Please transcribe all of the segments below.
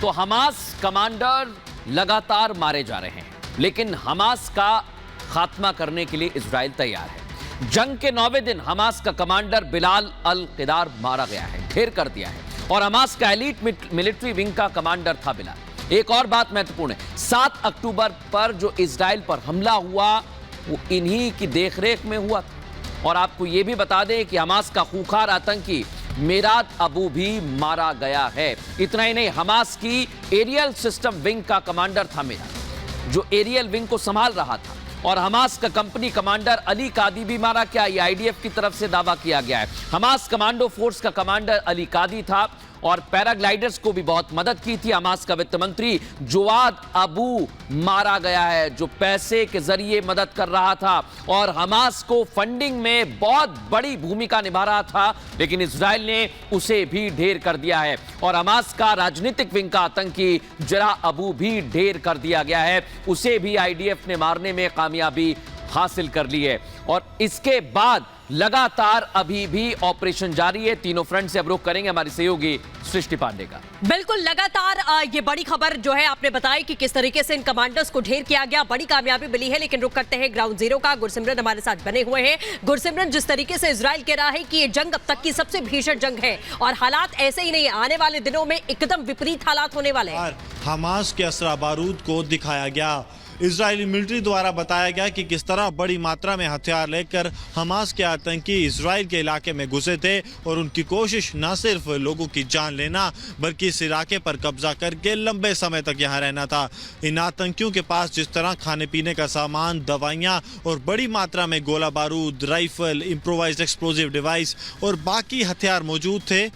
तो Hamas commander लगातार मारे जा रहे हैं, लेकिन हमास का खात्मा करने के लिए इजराइल तैयार है। जंग के 9वें दिन हमास का कमांडर बिलाल अल क़िदार मारा गया है, ढेर कर दिया है, और हमास का एलीट मिलिट्री विंग का कमांडर था बिलाल। एक और बात महत्वपूर्ण है, 7 अक्टूबर पर जो इजराइल पर हमला हुआ वो इन्हीं की देखरेख में हुआ था। और आपको यह भी बता दें कि हमास का खूंखार आतंकी मेराद अबू भी मारा गया है। इतना ही नहीं, हमास की एरियल सिस्टम विंग का कमांडर था मेराद, जो एरियल विंग को संभाल रहा था। और हमास का कंपनी कमांडर अली कादी भी मारा गया, ये आईडीएफ की तरफ से दावा किया गया है। हमास कमांडो फोर्स का कमांडर अली कादी था और पैराग्लाइडर्स को भी बहुत मदद की थी। हमास का वित्त मंत्री जुवाद अबू मारा गया है, जो पैसे के जरिए मदद कर रहा था और हमास को फंडिंग में बहुत बड़ी भूमिका निभा रहा था, लेकिन इजराइल ने उसे भी ढेर कर दिया है। और हमास का राजनीतिक विंग का आतंकी जरा अबू भी ढेर कर दिया गया है, उसे भी आईडीएफ ने मारने में कामयाबी हासिल कर ली है। और इसके बाद लगातार अभी भी ऑपरेशन जारी है। तीनों फ्रंट से अब रुख करेंगे हमारी सहयोगी सृष्टि पांडे का। बिल्कुल, लगातार ये बड़ी खबर जो है आपने बताई कि किस तरीके से इन कमांडर्स को ढेर किया गया, बड़ी कामयाबी मिली है। लेकिन रुख करते हैं ग्राउंड जीरो का। गुरसिमरन हमारे साथ बने हुए हैं। गुरसिमरन, जिस तरीके से इजराइल कह रहा है कि ये जंग अब तक की सबसे भीषण जंग है और हालात ऐसे ही नहीं, आने वाले दिनों में एकदम विपरीत हालात होने वाले हैं। हमास के असरा बारूद को दिखाया गया। इजरायली मिलिट्री द्वारा बताया गया कि किस तरह बड़ी मात्रा में हथियार लेकर हमास के आतंकी इजराइल के इलाके में घुसे थे और उनकी कोशिश न सिर्फ लोगों की जान लेना बल्कि इस इलाके पर कब्जा करके लंबे समय तक यहाँ रहना था। इन आतंकियों के पास जिस तरह खाने पीने का सामान, दवाइयाँ और बड़ी मात्रा में गोला बारूद, राइफल, इम्प्रोवाइज्ड एक्सप्लोजिव डिवाइस और बाकी हथियार मौजूद थे,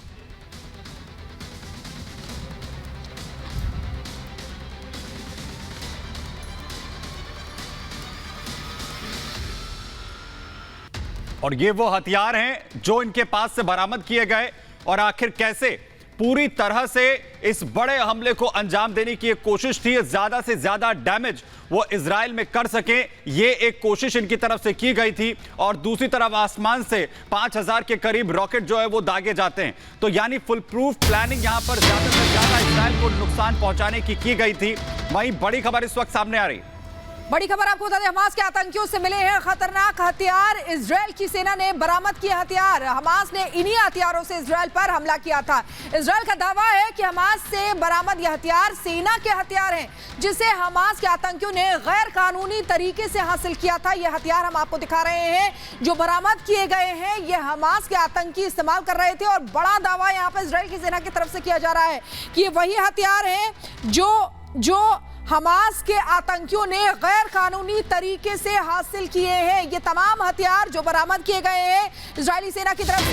और ये वो हथियार हैं जो इनके पास से बरामद किए गए और आखिर कैसे पूरी तरह से इस बड़े हमले को अंजाम देने की एक कोशिश थी, ज्यादा से ज्यादा डैमेज वो इजराइल में कर सके, ये एक कोशिश इनकी तरफ से की गई थी। और दूसरी तरफ आसमान से 5000 के करीब रॉकेट जो है वो दागे जाते हैं। तो यानी फुल प्रूफ प्लानिंग यहां पर ज्यादा से ज्यादा इजराइल को नुकसान पहुंचाने की गई थी। वहीं बड़ी खबर इस वक्त सामने आ रही, बड़ी खबर आपको बता दें, हमास के आतंकियों से मिले हैं खतरनाक हथियार। इजराइल की सेना ने बरामद किए हथियार। हमास ने इन्हीं हथियारों से इजराइल पर हमला किया था। इजराइल का दावा है कि हमास से बरामद ये हथियार सेना के हथियार हैं, जिसे हमास के आतंकियों ने गैर कानूनी तरीके से हासिल किया था। ये हथियार हम आपको दिखा रहे हैं जो बरामद किए गए हैं, ये हमास के आतंकी इस्तेमाल कर रहे थे। और बड़ा दावा यहाँ पर इजराइल की सेना की तरफ से किया जा रहा है कि ये वही हथियार हैं जो हमास के आतंकियों ने गैर कानूनी तरीके से हासिल किए हैं। ये तमाम हथियार जो बरामद किए गए हैं इजरायली सेना की तरफ से,